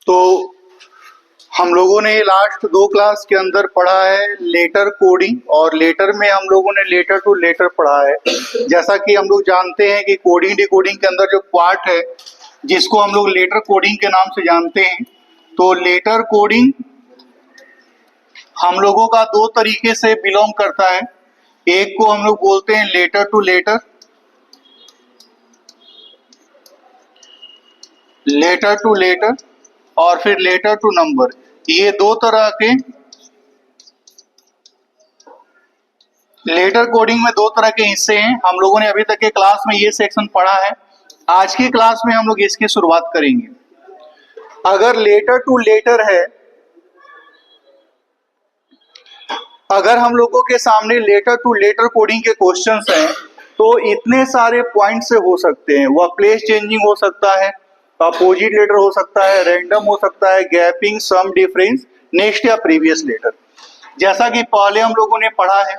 तो हम लोगों ने लास्ट 2 क्लास के अंदर पढ़ा है लेटर कोडिंग, और लेटर में हम लोगों ने लेटर टू लेटर पढ़ा है। जैसा कि हम लोग जानते हैं कि कोडिंग डिकोडिंग के अंदर जो पार्ट है जिसको हम लोग लेटर कोडिंग के नाम से जानते हैं, तो लेटर कोडिंग हम लोगों का 2 तरीके से बिलोंग करता है। एक को हम लोग बोलते हैं letter to letter, letter to letter, और फिर लेटर टू नंबर। ये 2 तरह के लेटर कोडिंग में 2 तरह के हिस्से हैं। हम लोगों ने अभी तक के क्लास में ये सेक्शन पढ़ा है। आज की क्लास में हम लोग इसकी शुरुआत करेंगे। अगर लेटर टू लेटर है, अगर हम लोगों के सामने लेटर टू लेटर कोडिंग के क्वेश्चंस हैं तो इतने सारे पॉइंट से हो सकते हैं। वह प्लेस चेंजिंग हो सकता है, अपोजिट लेटर हो सकता है, रैंडम हो सकता है, गैपिंग, सम डिफरेंस, नेक्स्ट या प्रीवियस लेटर। जैसा कि पहले हम लोगों ने पढ़ा है,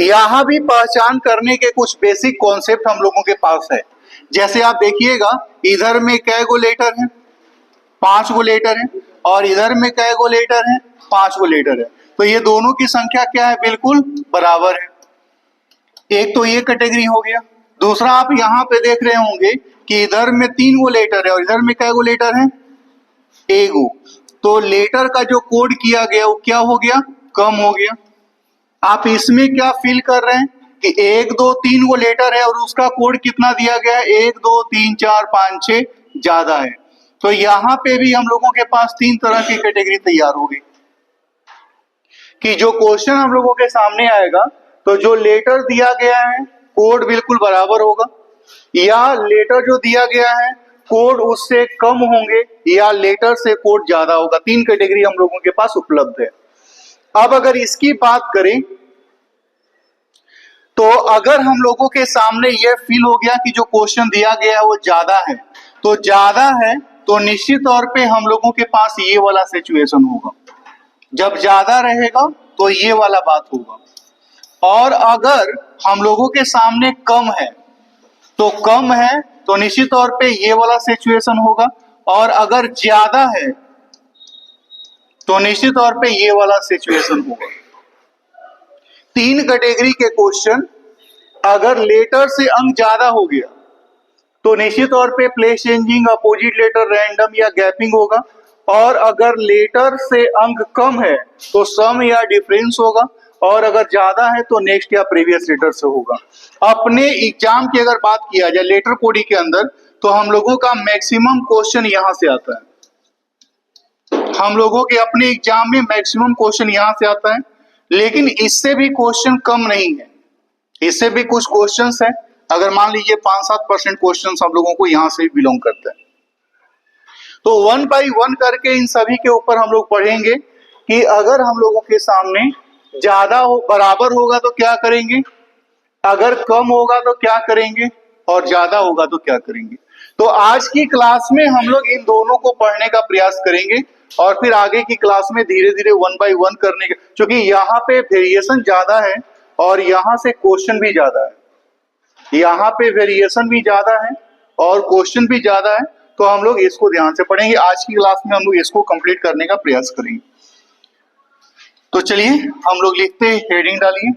यहां भी पहचान करने के कुछ बेसिक कॉन्सेप्ट हम लोगों के पास है। जैसे आप देखिएगा, इधर में कै गो लेटर है, 5 गो लेटर है, और इधर में कै गो लेटर है, 5 गो लेटर है। तो ये दोनों की संख्या क्या है, बिल्कुल बराबर है। एक तो ये कैटेगरी हो गया। दूसरा, आप यहाँ पे देख रहे होंगे कि इधर में 3 गो लेटर है और इधर में कै गो लेटर है, 1 गो। तो लेटर का जो कोड किया गया वो क्या हो गया, कम हो गया। आप इसमें क्या फील कर रहे हैं कि 1 2 3 गो लेटर है और उसका कोड कितना दिया गया है, 1 2 3 4 5 6 ज्यादा है। तो यहाँ पे भी हम लोगों के पास 3 तरह की कैटेगरी तैयार हो गई कि जो क्वेश्चन हम लोगों के सामने आएगा तो जो लेटर दिया गया है कोड बिल्कुल बराबर होगा, या लेटर जो दिया गया है कोड उससे कम होंगे, या लेटर से कोड ज्यादा होगा। 3 कैटेगरी हम लोगों के पास उपलब्ध है। अब अगर इसकी बात करें तो अगर हम लोगों के सामने यह फील हो गया कि जो क्वेश्चन दिया गया है वो ज्यादा है, तो ज्यादा है तो निश्चित तौर पे हम लोगों के पास ये वाला सिचुएशन होगा। जब ज्यादा रहेगा तो ये वाला बात होगा। और अगर हम लोगों के सामने कम है तो निश्चित तौर पे ये वाला सिचुएशन होगा। और अगर ज्यादा है तो निश्चित तौर पे ये वाला सिचुएशन होगा। 3 कैटेगरी के क्वेश्चन, अगर लेटर से अंक ज्यादा हो गया तो निश्चित तौर पे place changing, opposite letter, random या गैपिंग होगा। और अगर लेटर से अंक कम है तो सम या डिफरेंस होगा। और अगर ज्यादा है तो नेक्स्ट या प्रीवियस लेटर से होगा। अपने एग्जाम की अगर बात किया जाए लेटर कोडिंग के अंदर, तो हम लोगों का मैक्सिमम क्वेश्चन यहां से आता है। हम लोगों के अपने एग्जाम में मैक्सिमम क्वेश्चन यहां से आता है, लेकिन इससे भी क्वेश्चन कम नहीं है। इससे भी कुछ क्वेश्चंस हैं। अगर मान लीजिए 5-7% क्वेश्चंस हम लोगों को यहां से भी बिलोंग करते हैं। तो 1 बाई 1 करके इन सभी के ऊपर हम लोग पढ़ेंगे कि अगर हम लोगों के सामने ज्यादा हो, बराबर होगा तो क्या करेंगे, अगर कम होगा तो क्या करेंगे, और ज्यादा होगा तो क्या करेंगे। तो आज की क्लास में हम लोग इन दोनों को पढ़ने का प्रयास करेंगे और फिर आगे की क्लास में धीरे धीरे 1 बाई 1 करने के, क्योंकि यहाँ पे वेरिएशन ज्यादा है और यहाँ से क्वेश्चन भी ज्यादा है। यहाँ पे वेरिएशन भी ज्यादा है और क्वेश्चन भी ज्यादा है। तो हम लोग इसको ध्यान से पढ़ेंगे। आज की क्लास में हम लोग इसको कंप्लीट करने का प्रयास करेंगे। तो चलिए हम लोग लिखते हैं, हेडिंग डालिए।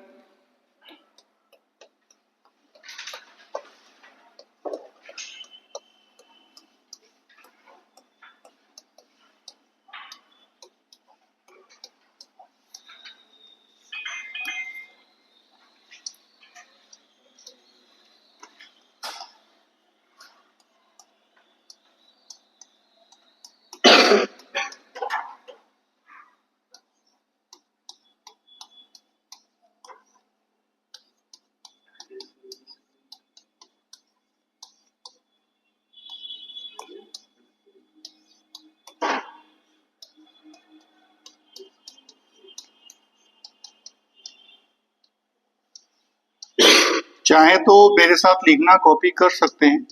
चाहे तो मेरे साथ लिखना कॉपी कर सकते हैं।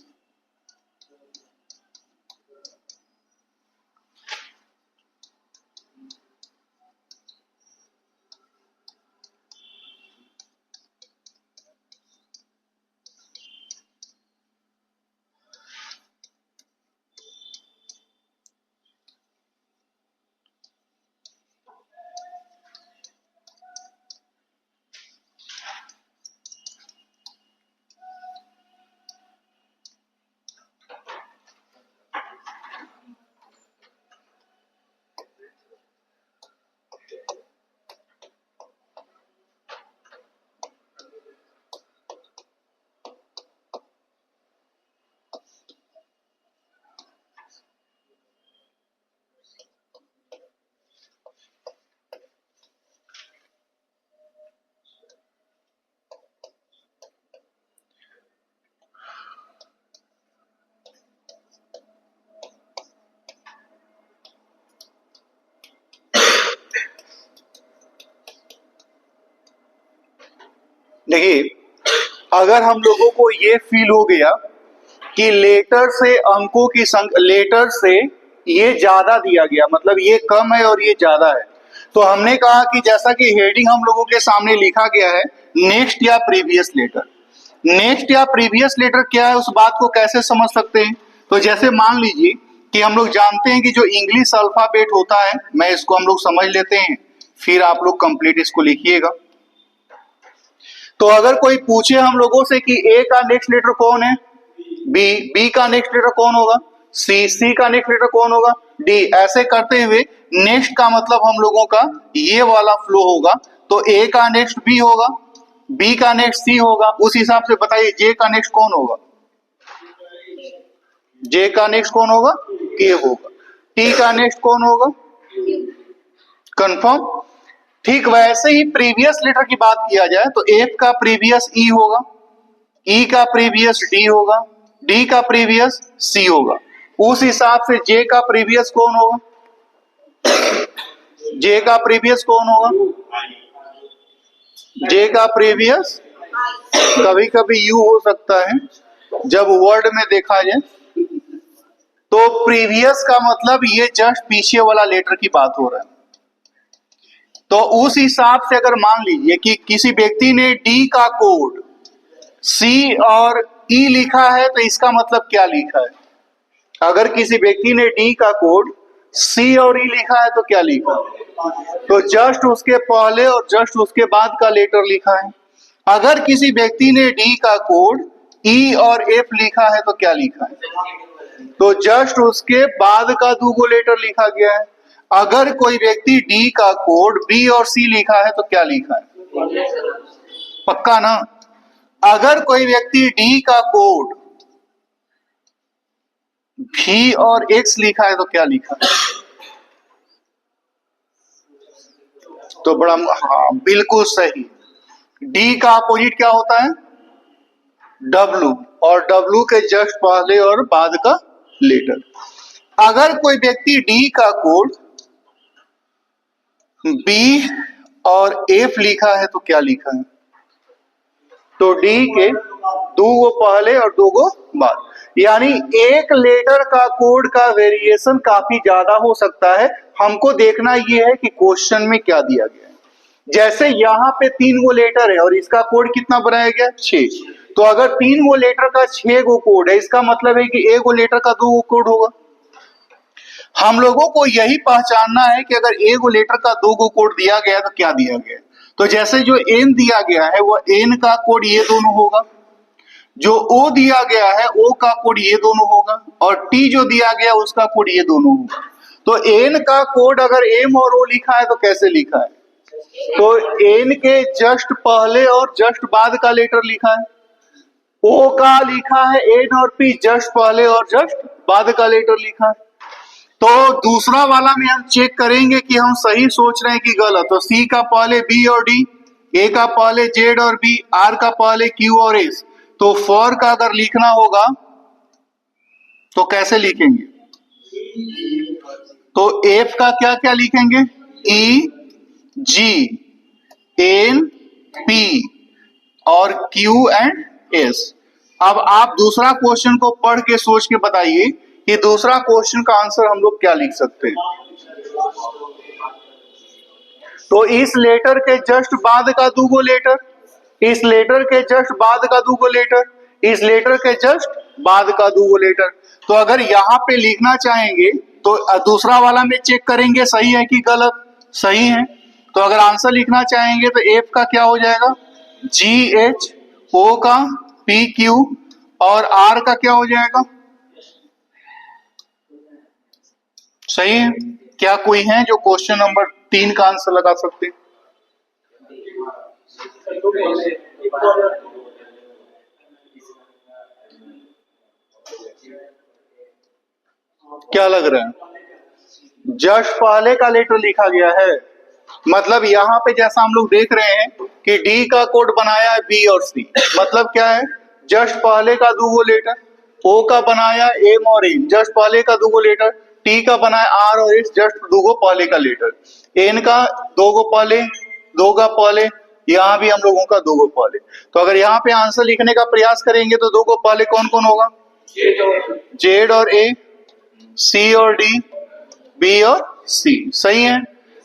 देखिए, अगर हम लोगों को ये फील हो गया कि लेटर से अंकों की संख्या, लेटर से ये ज्यादा दिया गया, मतलब ये कम है और ये ज्यादा है, तो हमने कहा कि जैसा कि हेडिंग हम लोगों के सामने लिखा गया है, नेक्स्ट या प्रीवियस लेटर। नेक्स्ट या प्रीवियस लेटर क्या है, उस बात को कैसे समझ सकते हैं? तो जैसे मान लीजिए कि हम लोग जानते हैं कि जो इंग्लिश अल्फाबेट होता है, मैं इसको हम लोग समझ लेते हैं, फिर आप लोग कंप्लीट इसको लिखिएगा। तो अगर कोई पूछे हम लोगों से कि ए का नेक्स्ट लेटर कौन है, बी, बी का नेक्स्ट लेटर कौन होगा, सी, सी का नेक्स्ट लेटर कौन होगा, डी, ऐसे करते हुए नेक्स्ट का मतलब हम लोगों का ये वाला फ्लो होगा। तो ए का नेक्स्ट बी होगा, बी का नेक्स्ट सी होगा, उस हिसाब से बताइए जे का नेक्स्ट कौन होगा, जे का नेक्स्ट कौन होगा, के होगा। टी का नेक्स्ट कौन होगा, कंफर्म। ठीक वैसे ही प्रीवियस लेटर की बात किया जाए तो एफ का प्रीवियस ई होगा, ई का प्रीवियस डी होगा, डी का प्रीवियस सी होगा। उस हिसाब से जे का प्रीवियस कौन होगा, जे का प्रीवियस कौन होगा, जे का प्रीवियस कभी कभी यू हो सकता है जब वर्ड में देखा जाए। तो प्रीवियस का मतलब ये जस्ट पीछे वाला लेटर की बात हो रहा है। तो उस हिसाब से अगर मान लीजिए कि किसी व्यक्ति ने डी का कोड सी और ई लिखा है, तो इसका मतलब क्या लिखा है? अगर किसी व्यक्ति ने डी का कोड सी और ई लिखा है तो क्या लिखा है? तो जस्ट उसके पहले और जस्ट उसके बाद का लेटर लिखा है। अगर किसी व्यक्ति ने डी का कोड ई और एफ लिखा है तो क्या लिखा है? तो जस्ट उसके बाद का दूगो लेटर लिखा गया है। अगर कोई व्यक्ति डी का कोड बी और सी लिखा है तो क्या लिखा है? पक्का ना? अगर कोई व्यक्ति डी का कोड भी और एक्स लिखा है तो क्या लिखा है? तो बड़ा, हाँ बिल्कुल सही। डी का अपोजिट क्या होता है? डब्लू, और डब्लू के जस्ट पहले और बाद का लेटर। अगर कोई व्यक्ति डी का कोड बी और एफ लिखा है तो क्या लिखा है? तो डी के दो गो पहले और दो गो बाद, यानी एक लेटर का कोड का वेरिएशन काफी ज्यादा हो सकता है। हमको देखना यह है कि क्वेश्चन में क्या दिया गया है। जैसे यहाँ पे 3 गो लेटर है और इसका कोड कितना बनाया गया? 6। तो अगर 3 गो लेटर का 6 गो कोड है, इसका मतलब है कि एक गो लेटर का 2 गो कोड होगा। हम लोगों को यही पहचानना है कि अगर एक गो लेटर का 2 गो कोड दिया गया है तो क्या दिया गया है। तो जैसे जो एन दिया गया है वो एन का कोड ये दोनों होगा, जो ओ दिया गया है ओ का कोड ये दोनों होगा, और टी जो दिया गया उसका कोड ये दोनों होगा। तो एन का कोड अगर एम और ओ लिखा है तो कैसे लिखा है? तो एन के जस्ट पहले और जस्ट बाद का लेटर लिखा है। ओ का लिखा है एन और पी, जस्ट पहले और जस्ट बाद का लेटर लिखा है। तो दूसरा वाला में हम चेक करेंगे कि हम सही सोच रहे हैं कि गलत। तो सी का पहले बी और डी, ए का पहले जेड और बी, आर का पहले क्यू और एस। तो फॉर का अगर लिखना होगा तो कैसे लिखेंगे? तो एफ का क्या क्या लिखेंगे? ई, जी, एन, पी और क्यू एंड एस। अब आप दूसरा क्वेश्चन को पढ़ के सोच के बताइए कि दूसरा क्वेश्चन का आंसर हम लोग क्या लिख सकते हैं। तो इस लेटर के जस्ट बाद का 2 गो लेटर, इस लेटर के जस्ट बाद का 2 गो लेटर, इस लेटर के जस्ट बाद का 2 गो लेटर। तो अगर यहाँ पे लिखना चाहेंगे तो दूसरा वाला में चेक करेंगे सही है कि गलत। सही है। तो अगर आंसर लिखना चाहेंगे तो एफ का क्या हो जाएगा? जी एच, ओ का पी क्यू और आर का क्या हो जाएगा? सही है। क्या कोई है जो क्वेश्चन नंबर 3 का आंसर लगा सकते हैं? क्या लग रहा है? जस्ट पहले का लेटर लिखा गया है, मतलब यहाँ पे जैसा हम लोग देख रहे हैं कि डी का कोड बनाया है बी और सी, मतलब क्या है? जस्ट पहले का 2 गो लेटर, ओ का बनाया एम और एन, जस्ट पहले का 2 गो लेटर, टी का बनाया आर और एस, जस्ट 2 गो पहले का लेटर, एन का 2 गो पहले, 2 का पहले, यहाँ भी हम लोगों का 2 को पहले। तो अगर यहाँ पे आंसर लिखने का प्रयास करेंगे तो 2 को पहले कौन कौन होगा? जेड और ए, सी और डी, बी और सी। सही है।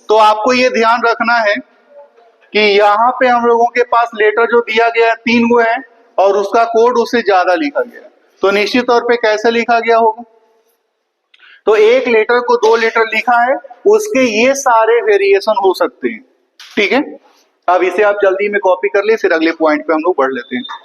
तो आपको ये ध्यान रखना है कि यहाँ पे हम लोगों के पास लेटर जो दिया गया है 3 गो है और उसका कोड उससे ज्यादा लिखा गया है। तो निश्चित तौर पे कैसे लिखा गया होगा? तो एक लेटर को 2 लेटर लिखा है, उसके ये सारे वेरिएशन हो सकते हैं। ठीक है, अब इसे आप जल्दी में कॉपी कर ले, फिर अगले पॉइंट पे हम लोग बढ़ लेते हैं।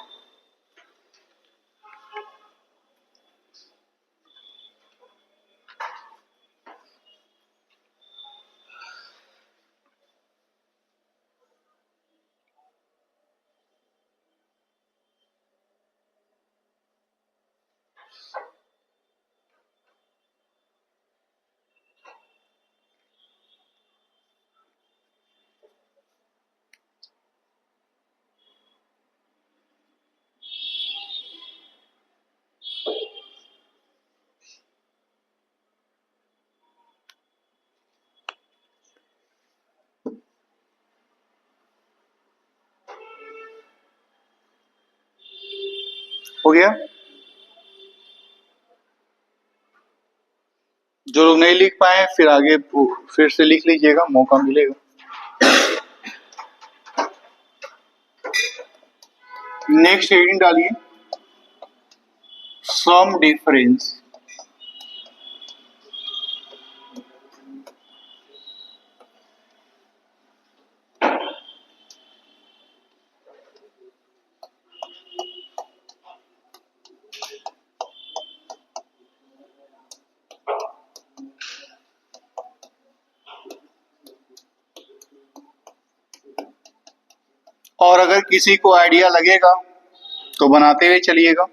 हो गया? जो लोग नहीं लिख पाए फिर आगे फिर से लिख लीजिएगा, मौका मिलेगा। नेक्स्ट हेडिंग डालिए, सम डिफरेंस। और अगर किसी को आइडिया लगेगा तो बनाते हुए चलिएगा।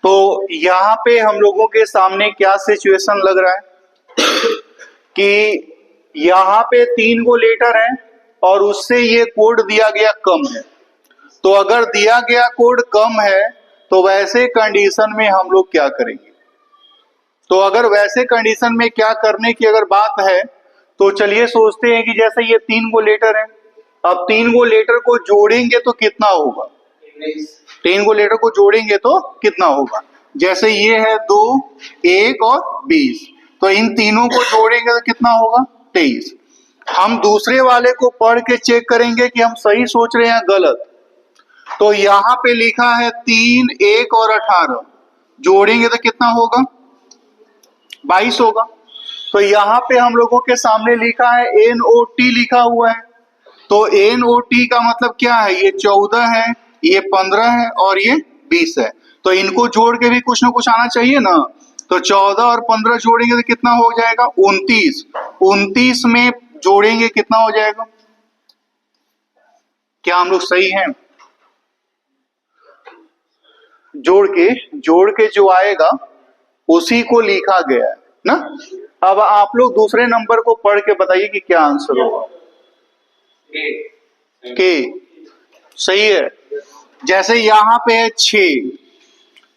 तो यहाँ पे हम लोगों के सामने क्या सिचुएशन लग रहा है कि यहाँ पे 3 गो लेटर है और उससे ये कोड दिया गया कम है। तो अगर दिया गया कोड कम है तो वैसे कंडीशन में हम लोग क्या करेंगे? तो अगर वैसे कंडीशन में क्या करने की अगर बात है तो चलिए सोचते हैं कि जैसे ये 3 गो लेटर है, अब 3 गो लेटर को जोड़ेंगे तो कितना होगा? 3 गो लेटर को जोड़ेंगे तो कितना होगा? जैसे ये है 2, 1 और 20, तो इन तीनों को जोड़ेंगे तो कितना होगा? 23। हम दूसरे वाले को पढ़ के चेक करेंगे कि हम सही सोच रहे हैं गलत। तो यहाँ पे लिखा है 3, 1 और 18, जोड़ेंगे तो कितना होगा? 22 होगा। तो यहाँ पे हम लोगों के सामने लिखा है NOT लिखा हुआ है, तो NOT का मतलब क्या है? ये 14 है, ये 15 है और ये 20 है, तो इनको जोड़ के भी कुछ ना कुछ आना चाहिए ना। तो 14 और 15 जोड़ेंगे तो कितना हो जाएगा? 29। 29 में जोड़ेंगे कितना हो जाएगा? क्या हम लोग सही हैं? जोड़ के जो आएगा उसी को लिखा गया है ना। अब आप लोग दूसरे नंबर को पढ़ के बताइए कि क्या आंसर होगा। के सही है। जैसे यहाँ पे है 6,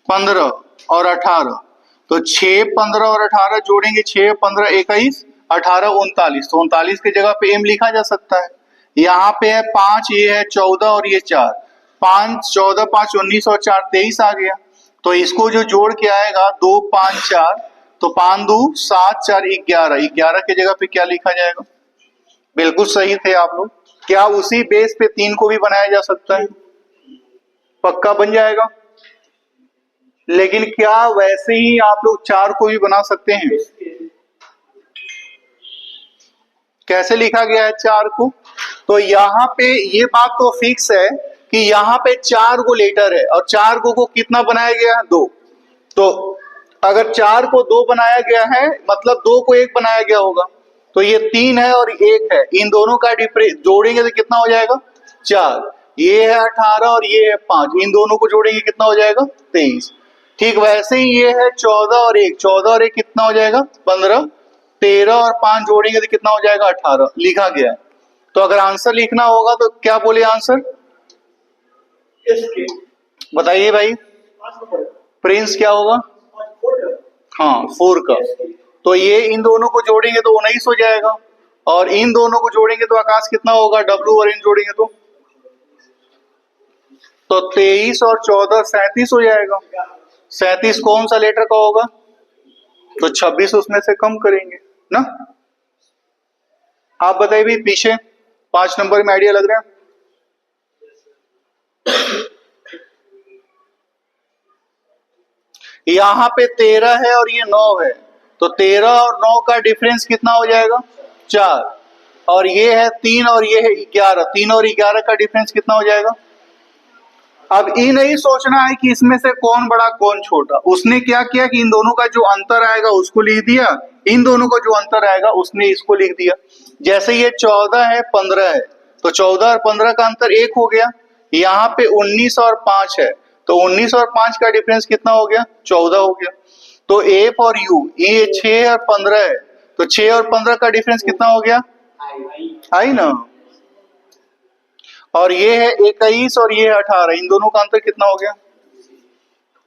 15 और 18, तो 6, 15 और 18 जोड़ेंगे, 6, 15, 21, 18, 39, तो 39 की जगह पे M लिखा जा सकता है। यहाँ पे है 5, ये है 14 और ये 4, 5, 14, 5, 19 और 4, 23 आ गया। तो इसको जो जोड़ के आएगा 2, 5, 4, तो 5, 2, 7, 4, 11, 11 की जगह पे क्या लिखा जाएगा? बिल्कुल सही थे आप लोग। क्या उसी बेस पे 3 को भी बनाया जा सकता है? पक्का बन जाएगा। लेकिन क्या वैसे ही आप लोग 4 को भी बना सकते हैं? कैसे लिखा गया है 4 को? तो यहाँ पे ये बात तो फिक्स है कि यहाँ पे 4 गो लेटर है और 4 को कितना बनाया गया है? 2। तो अगर 4 को 2 बनाया गया है मतलब 2 को 1 बनाया गया होगा, तो ये 3 है और 1 है, इन दोनों का डिफरेंस जोड़ेंगे तो कितना हो जाएगा? 4। ये है 18 और ये है 5, इन दोनों को जोड़ेंगे कितना हो जाएगा? 23। ठीक वैसे ही ये है 14 और 1, 14 और 1 कितना हो जाएगा? 15, 13 और 5 जोड़ेंगे तो कितना हो जाएगा? 18 लिखा गया है। तो अगर आंसर लिखना होगा तो क्या बोले आंसर? बताइए भाई, प्रिंस क्या होगा? हाँ 4 का। तो ये इन दोनों को जोड़ेंगे तो 19 हो जाएगा, और इन दोनों को जोड़ेंगे तो आकाश कितना होगा? W और N जोड़ेंगे तो 23 और 14, 37 हो जाएगा। 37 कौन सा लेटर का होगा? तो 26 उसमें से कम करेंगे ना। आप बताइए भी पीछे 5 नंबर में आइडिया लग रहा है? यहाँ पे 13 है और ये 9 है, तो 13 और 9 का डिफरेंस कितना हो जाएगा? 4। और ये है 3 और ये है 11, 3 और 11 का डिफरेंस कितना हो जाएगा? अब ये नहीं सोचना है कि इसमें से कौन बड़ा कौन छोटा। उसने क्या किया कि इन दोनों का जो अंतर आएगा उसको लिख दिया, इन दोनों का जो अंतर आएगा उसने इसको लिख दिया। जैसे ये 14 है 15 है, तो 14 और 15 का अंतर 1 हो गया। यहाँ पे 19 और 5 है, तो 19 और 5 का डिफरेंस कितना हो गया? 14 हो गया। तो F और U, ये 6 और 15 है, तो 6 और 15 का डिफरेंस कितना हो गया? आई ना। और ये है 21 और ये है 18, इन दोनों का अंतर कितना हो गया?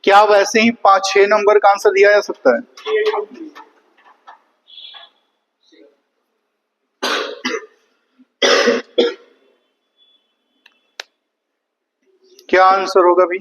क्या वैसे ही 5-6 नंबर का आंसर दिया जा सकता है? क्या आंसर होगा भी?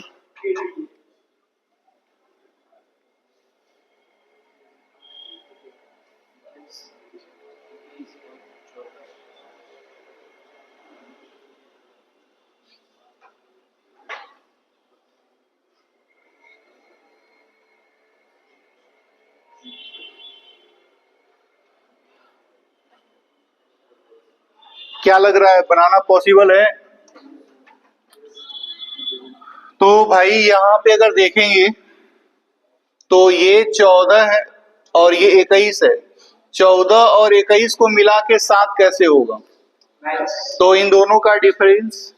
क्या लग रहा है, बनाना पॉसिबल है? तो भाई यहाँ पे अगर देखेंगे तो ये 14 है और ये 21 है, 14 और 21 को मिला के 7 कैसे होगा? तो इन दोनों का डिफरेंस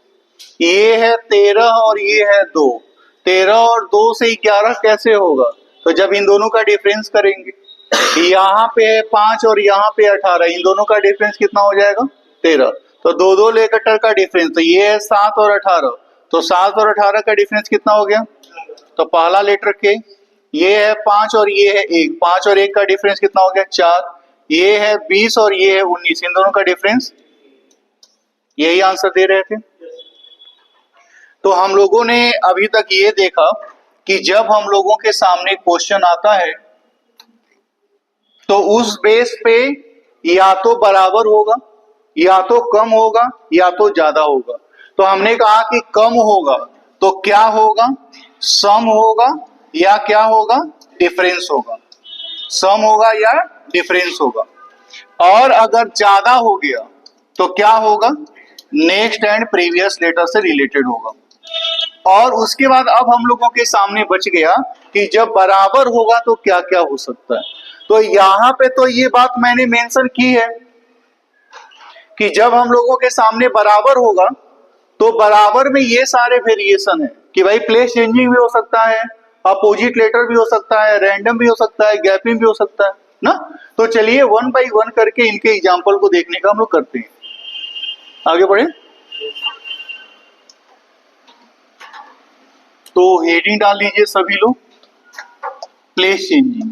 ये है 13 और ये है 2, 13 और 2 से 11 कैसे होगा? तो जब इन दोनों का डिफरेंस करेंगे, यहाँ पे 5 और यहाँ पे 18, इन दोनों का डिफरेंस कितना हो जाएगा? 13। तो 2 लेटर का डिफरेंस, तो ये है 7 और 18, तो 7 और 18 का डिफरेंस कितना हो गया? तो पहला लेटर के, ये है 5 और ये है 1, 5 और 1 का डिफरेंस कितना हो गया 4, ये है 20 और ये है 19, इन दोनों का डिफरेंस, यही आंसर दे रहे थे। तो हम लोगों ने अभी तक ये देखा कि जब हम लोगों के सामने क्वेश्चन आता है तो उस बेस पे या तो बराबर होगा, या तो कम होगा, या तो ज्यादा होगा। तो हमने कहा कि कम होगा तो क्या होगा, सम होगा या क्या होगा, डिफरेंस होगा, सम होगा या डिफरेंस होगा। और अगर ज्यादा हो गया तो क्या होगा, नेक्स्ट एंड प्रीवियस लेटर से रिलेटेड होगा। और उसके बाद अब हम लोगों के सामने बच गया कि जब बराबर होगा तो क्या क्या हो सकता है। तो यहां पे तो ये बात मैंने मेंशन की है कि जब हम लोगों के सामने बराबर होगा तो बराबर में ये सारे वेरिएशन है कि भाई प्लेस चेंजिंग भी हो सकता है, अपोजिट लेटर भी हो सकता है, रैंडम भी हो सकता है, गैपिंग भी हो सकता है ना। तो चलिए 1 बाई 1 करके इनके एग्जाम्पल को देखने का हम लोग करते हैं। आगे बढ़े। तो हेडिंग डाल लीजिए सभी लोग, प्लेस चेंजिंग।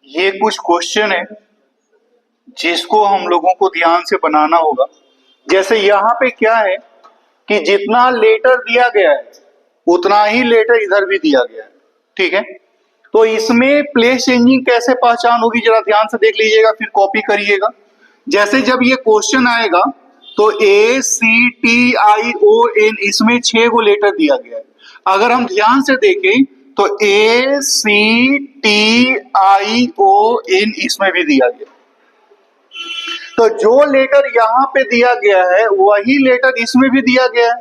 ये कुछ क्वेश्चन है जिसको हम लोगों को ध्यान से बनाना होगा। जैसे यहाँ पे क्या है कि जितना लेटर दिया गया है उतना ही लेटर इधर भी दिया गया है, ठीक है। तो इसमें प्लेस चेंजिंग कैसे पहचान होगी, जरा ध्यान से देख लीजिएगा, फिर कॉपी करिएगा। जैसे जब ये क्वेश्चन आएगा तो ACTION इसमें 6 गो लेटर दिया गया है। अगर हम ध्यान से देखें तो ACTION इसमें भी दिया गया। तो जो लेटर यहां पे दिया गया है वही लेटर इसमें भी दिया गया है।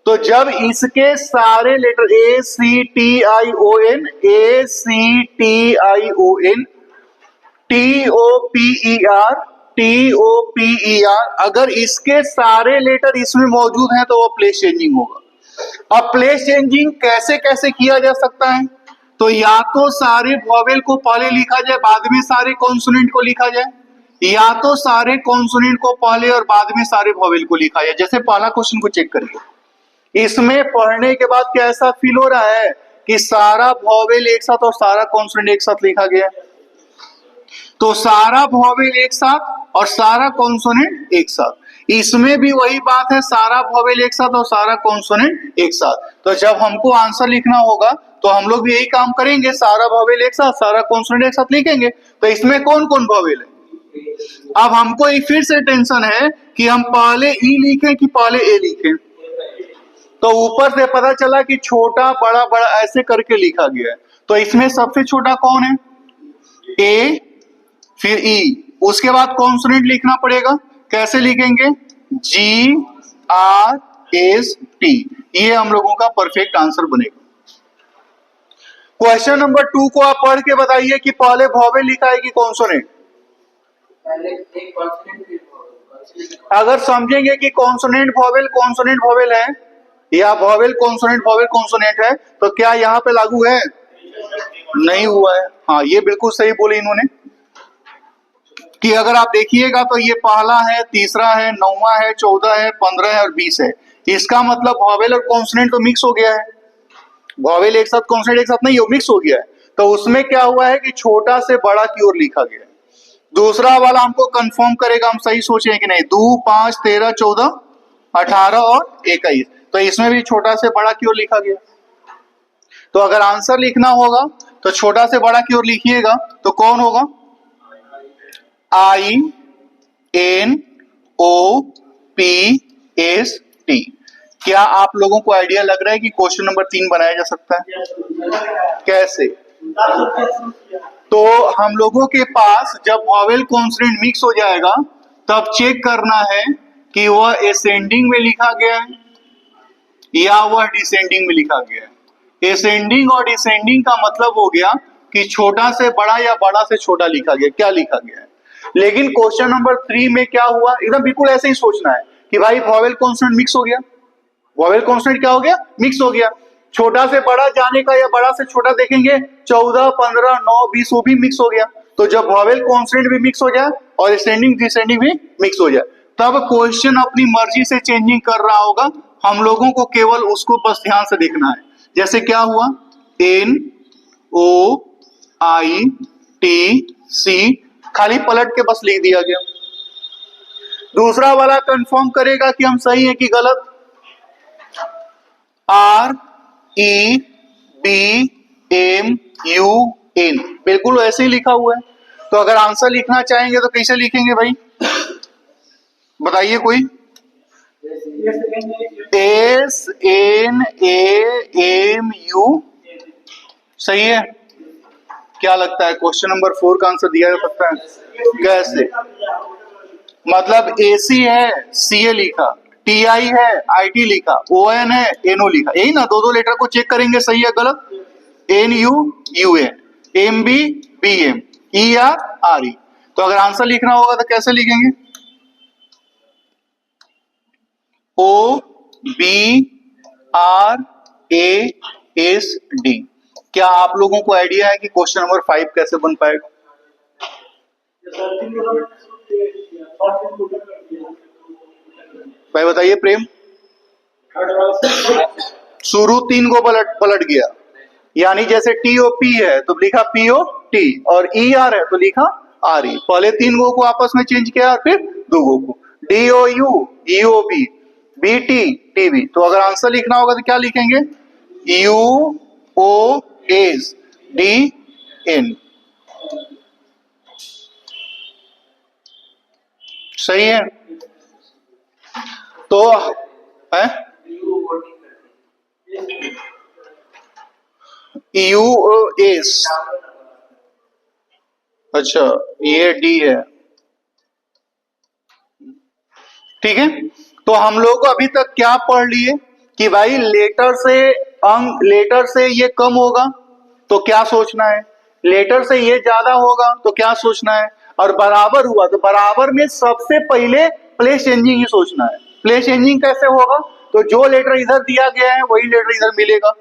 तो जब इसके सारे letter ACTION, ACTION, TOPER, TOPER, अगर इसके सारे लेटर इसमें मौजूद हैं तो वो प्लेस चेंजिंग होगा। अब प्लेस चेंजिंग कैसे कैसे किया जा सकता है? तो या तो सारे वॉवेल को पहले लिखा जाए, बाद में सारे कॉन्सोनेंट को लिखा जाए, या तो सारे कॉन्सोनेंट को पहले और बाद में सारे वॉवेल को लिखा जाए। जैसे पहला क्वेश्चन को चेक करिए, इसमें पढ़ने के बाद कैसा फील हो रहा है कि सारा वॉवेल एक साथ और सारा कॉन्सोनेंट एक साथ लिखा गया। तो सारा वॉवेल एक साथ और सारा कॉन्सोनेंट एक साथ। इसमें भी वही बात है, सारा वॉवेल एक साथ और सारा कॉन्सोनेंट एक साथ। तो जब हमको आंसर लिखना होगा तो हम लोग भी यही काम करेंगे, सारा वॉवेल एक साथ सारा कॉन्सोनेंट एक साथ लिखेंगे। तो इसमें कौन कौन वॉवेल है? अब हमको एक फिर से टेंशन है कि हम पहले ई लिखें कि पहले ए लिखें। तो ऊपर से पता चला कि छोटा बड़ा बड़ा ऐसे करके लिखा गया है। तो इसमें सबसे छोटा कौन है? ए, फिर ई, उसके बाद कॉन्सोनेंट लिखना पड़ेगा। कैसे लिखेंगे? GRST। ये हम लोगों का परफेक्ट आंसर बनेगा। क्वेश्चन नंबर 2 को आप पढ़ के बताइए कि पहले वॉवेल लिखा है कि कॉन्सोनेंट। अगर समझेंगे कि कॉन्सोनेंट वॉवेल है या वॉवेल कॉन्सोनेंट है तो क्या यहाँ पे लागू है? नहीं हुआ है। हाँ, ये बिल्कुल सही बोले इन्होंने कि अगर आप देखिएगा तो ये पहला है, तीसरा है, 9वां है, 14 है, 15 है और 20 है। इसका मतलब वॉवेल और कॉन्सोनेंट तो मिक्स हो गया है। वॉवेल एक साथ कॉन्सोनेंट एक साथ नहीं, मिक्स हो गया है। तो उसमें क्या हुआ है कि छोटा से बड़ा की ओर लिखा गया है। दूसरा वाला हमको कंफर्म करेगा हम सही सोचे हैं कि नहीं। 2, 5, 13, 14, 18 और 21। तो इसमें भी छोटा से बड़ा की ओर लिखा गया। तो अगर आंसर लिखना होगा तो छोटा से बड़ा की ओर लिखिएगा तो कौन होगा? INOPST। क्या आप लोगों को आइडिया लग रहा है कि क्वेश्चन नंबर 3 बनाया जा सकता है? कैसे? तो हम लोगों के पास जब वॉवेल कॉन्सोनेंट मिक्स हो जाएगा तब चेक करना है कि वह असेंडिंग में लिखा गया है या वह डिसेंडिंग में लिखा गया है। असेंडिंग और डिसेंडिंग का मतलब हो गया कि छोटा से बड़ा या बड़ा से छोटा लिखा गया, क्या लिखा गया है। लेकिन क्वेश्चन नंबर 3 में क्या हुआ? एकदम बिल्कुल ऐसे ही सोचना है कि भाई वॉवेल कॉन्सोनेंट मिक्स हो गया। वॉवेल कॉन्सोनेंट क्या हो गया? मिक्स हो गया। छोटा से बड़ा जाने का या बड़ा से छोटा देखेंगे, 14, 15, 9, 20 वो भी मिक्स हो गया। तो जब वॉवेल कॉन्सोनेंट भी मिक्स हो जाए और असेंडिंग डिसेंडिंग भी मिक्स हो जाए तब क्वेश्चन अपनी मर्जी से चेंजिंग कर रहा होगा। हम लोगों को केवल उसको बस ध्यान से देखना है। जैसे क्या हुआ? NOITC, खाली पलट के बस लिख दिया गया। दूसरा वाला कंफर्म करेगा कि हम सही है कि गलत। REBMUN, बिल्कुल ऐसे ही लिखा हुआ है। तो अगर आंसर लिखना चाहेंगे तो कैसे लिखेंगे भाई? बताइए कोई। SNAMU, सही है। क्या लगता है क्वेश्चन नंबर 4 का आंसर दिया जा सकता है? कैसे? मतलब AC है, CA लिखा, TI है, IT लिखा, ON है, NO लिखा, यही ना। दो लेटर को चेक करेंगे सही है गलत। NU UN, MB BM, ER RE। तो अगर आंसर लिखना होगा तो कैसे लिखेंगे? OBRASD। क्या आप लोगों को आइडिया है कि क्वेश्चन नंबर 5 कैसे बन पाएगा? भाई बताइए प्रेम। शुरू 3 को पलट गया, यानी जैसे TOP है तो लिखा POT और ER है तो लिखा RE। पहले 3 को आपस में चेंज किया और फिर 2 को DOU EOB BT TB। तो अगर आंसर लिखना होगा तो क्या लिखेंगे? UOSDN। सही है। तो है UOS। अच्छा, ये D है। ठीक है, तो हम लोग अभी तक क्या पढ़ लिए कि भाई लेटर से ये कम होगा तो क्या सोचना है, लेटर से ये ज्यादा होगा तो क्या सोचना है, और बराबर हुआ तो बराबर में सबसे पहले प्लेस चेंजिंग ही सोचना है। प्लेस चेंजिंग कैसे होगा, तो जो लेटर इधर दिया गया है वही लेटर इधर मिलेगा,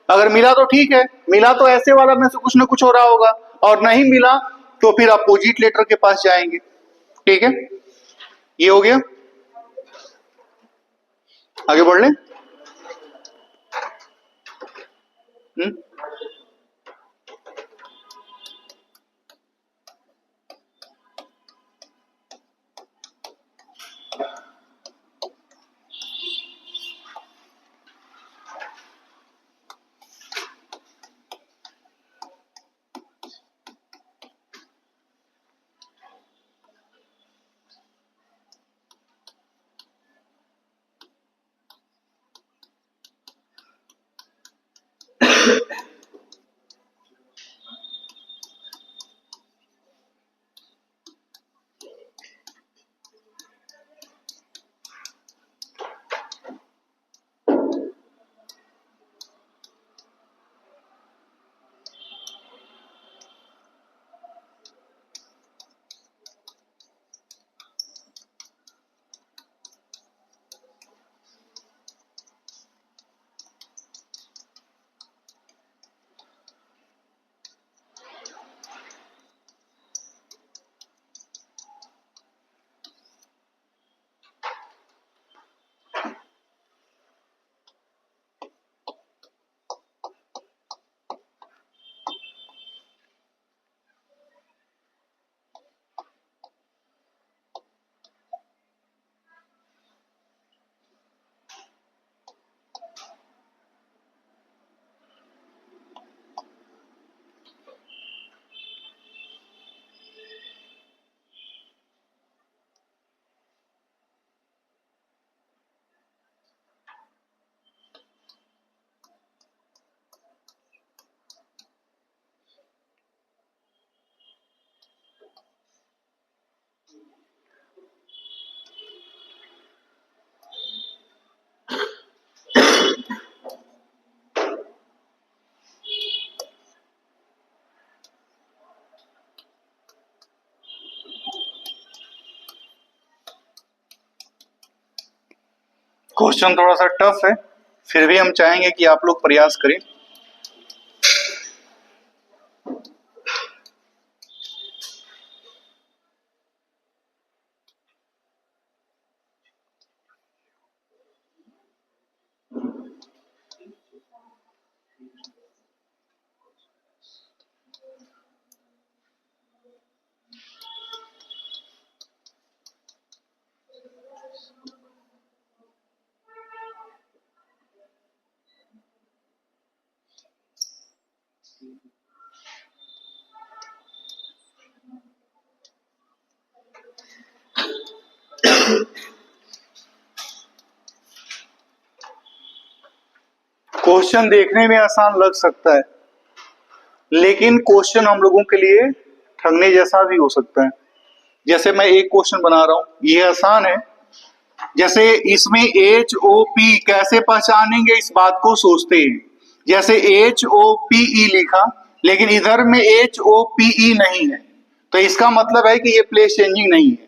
अगर मिला तो ठीक है, मिला तो ऐसे वाला में से कुछ ना कुछ हो रहा होगा, और नहीं मिला तो फिर अपोजिट लेटर के पास जाएंगे। ठीक है, ये हो गया, आगे बढ़ लें। हम्म, क्वेश्चन थोड़ा सा टफ है, फिर भी हम चाहेंगे कि आप लोग प्रयास करें। क्वेश्चन देखने में आसान लग सकता है, लेकिन क्वेश्चन हम लोगों के लिए ठगने जैसा भी हो सकता है। जैसे मैं एक क्वेश्चन बना रहा हूं, ये आसान है, जैसे इसमें एच ओ पी कैसे पहचानेंगे इस बात को सोचते हैं। जैसे एच ओ पी ई लिखा, लेकिन इधर में एच ओ पी ई नहीं है, तो इसका मतलब है कि ये प्लेस चेंजिंग नहीं है।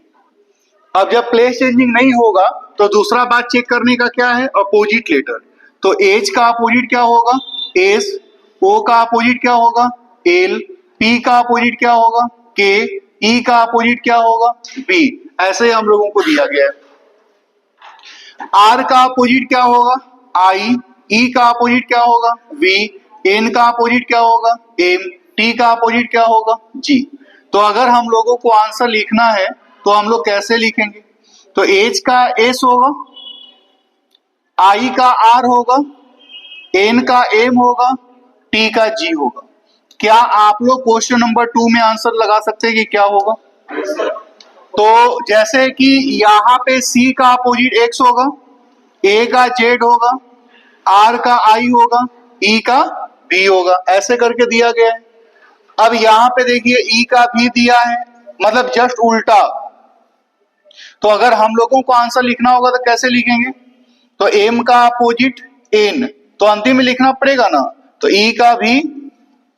अब जब प्लेस चेंजिंग नहीं होगा तो दूसरा बात चेक करने का क्या है, अपोजिट लेटर। तो एच का अपोजिट क्या होगा, एस, ओ का अपोजिट क्या होगा, एल, पी का अपोजिट क्या होगा, के, ई का अपोजिट क्या होगा, बी। ऐसे हम लोगों को दिया गया है। आर का अपोजिट क्या होगा, आई, ई का अपोजिट क्या होगा, वी, एन का अपोजिट क्या होगा, एम, टी का अपोजिट क्या होगा, जी। तो अगर हम लोगों को आंसर लिखना है तो हम लोग कैसे लिखेंगे, तो एच का एस होगा, आई का आर होगा, एन का एम होगा, टी का जी होगा। क्या आप लोग क्वेश्चन नंबर 2 में आंसर लगा सकते हैं कि क्या होगा। तो जैसे कि यहाँ पे सी का अपोजिट एक्स होगा, ए का जेड होगा, आर का आई होगा, ई का बी होगा, ऐसे करके दिया गया है। अब यहां पे देखिए ई का भी दिया है, मतलब जस्ट उल्टा। तो अगर हम लोगों को आंसर लिखना होगा तो कैसे लिखेंगे? तो m का अपोजिट n, तो अंतिम में लिखना पड़ेगा ना। तो e का v,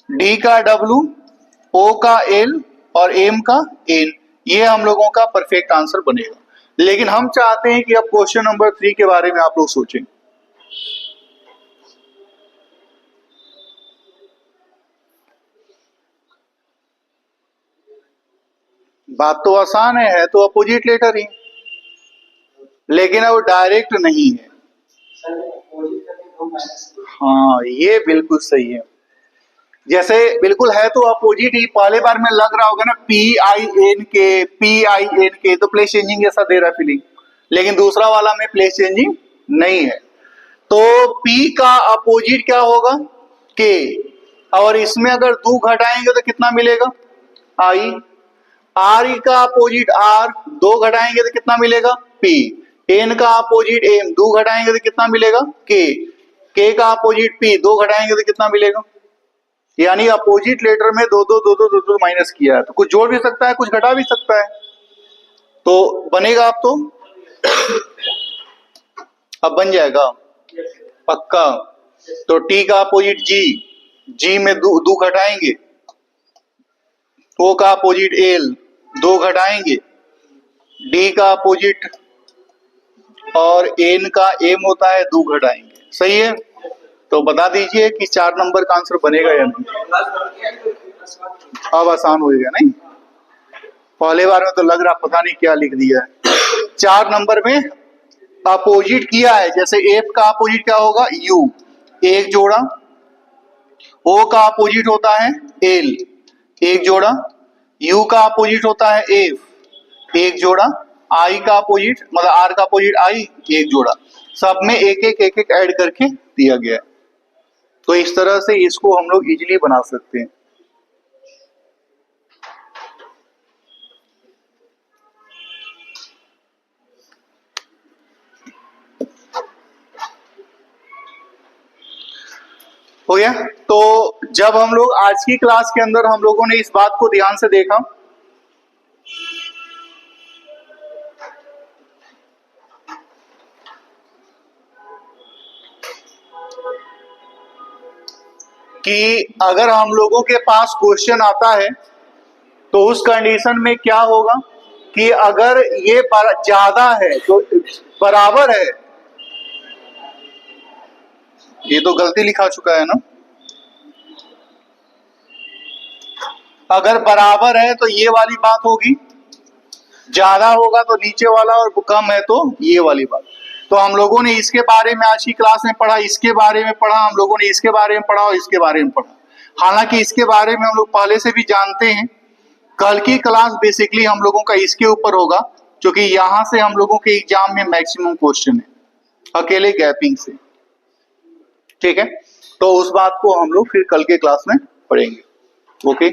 d का w, o का l और m का n, ये हम लोगों का परफेक्ट आंसर बनेगा। लेकिन हम चाहते हैं कि अब क्वेश्चन नंबर 3 के बारे में आप लोग सोचें। बात तो आसान है तो अपोजिट लेटर ही, लेकिन अब डायरेक्ट नहीं है। हाँ, ये बिल्कुल सही है। जैसे बिल्कुल है तो अपोजिट ही, पहले बार में लग रहा होगा ना PINK, तो प्लेस चेंजिंग जैसा दे रहा है फीलिंग, लेकिन दूसरा वाला में प्लेस चेंजिंग नहीं है। तो P का अपोजिट क्या होगा? K, और इसमें अगर 2 घटाएंगे तो कितना मिलेगा? I। R का अपोजिट R, 2 घटाएंगे तो कितना मिलेगा? P। N का अपोजिट M, 2 घटाएंगे तो कितना मिलेगा? K। K का अपोजिट P, 2 घटाएंगे तो कितना मिलेगा? यानी अपोजिट लेटर में 2 माइनस किया है, तो कुछ जोड़ भी सकता है, कुछ घटा भी सकता है, तो बनेगा अब तो अब बन जाएगा पक्का। तो T का अपोजिट G, G में 2 घटाएंगे, O का अपोजिट L, 2 घटाएंगे, D का अपोजिट और N का M होता है, 2 घटाएंगे। सही है? तो बता दीजिए कि 4 नंबर का आंसर बनेगा या नहीं। अब आसान हो गया नहीं? पहले बार में तो लग रहा पता नहीं क्या लिख दिया है। 4 नंबर में अपोजिट किया है, जैसे F का अपोजिट क्या होगा? U, 1 जोड़ा। O का अपोजिट होता है L, 1 जोड़ा। U का अपोजिट होता है F, 1 जोड़ा। I का अपोजिट मतलब R का अपोजिट I, 1 जोड़ा। सब में एक ऐड करके दिया गया है। तो इस तरह से इसको हम लोग इजीली बना सकते हैं। हो गया? तो जब हम लोग आज की क्लास के अंदर हम लोगों ने इस बात को ध्यान से देखा कि अगर हम लोगों के पास क्वेश्चन आता है तो उस कंडीशन में क्या होगा कि अगर ये ज्यादा है तो बराबर है, ये तो गलती लिखा चुका है ना। अगर बराबर है तो ये वाली बात होगी, ज्यादा होगा तो नीचे वाला, और कम है तो ये वाली बात। तो हम लोगों ने इसके बारे में आज की क्लास में पढ़ा, इसके बारे में पढ़ा, हम लोगों ने इसके बारे में पढ़ा और इसके बारे में पढ़ा। हालांकि इसके बारे में हम लोग पहले से भी जानते हैं। कल की क्लास बेसिकली हम लोगों का इसके ऊपर होगा, क्योंकि यहाँ से हम लोगों के एग्जाम में मैक्सिमम क्वेश्चन है अकेले गैपिंग से। ठीक है, तो उस बात को हम लोग फिर कल के क्लास में पढ़ेंगे। ओके।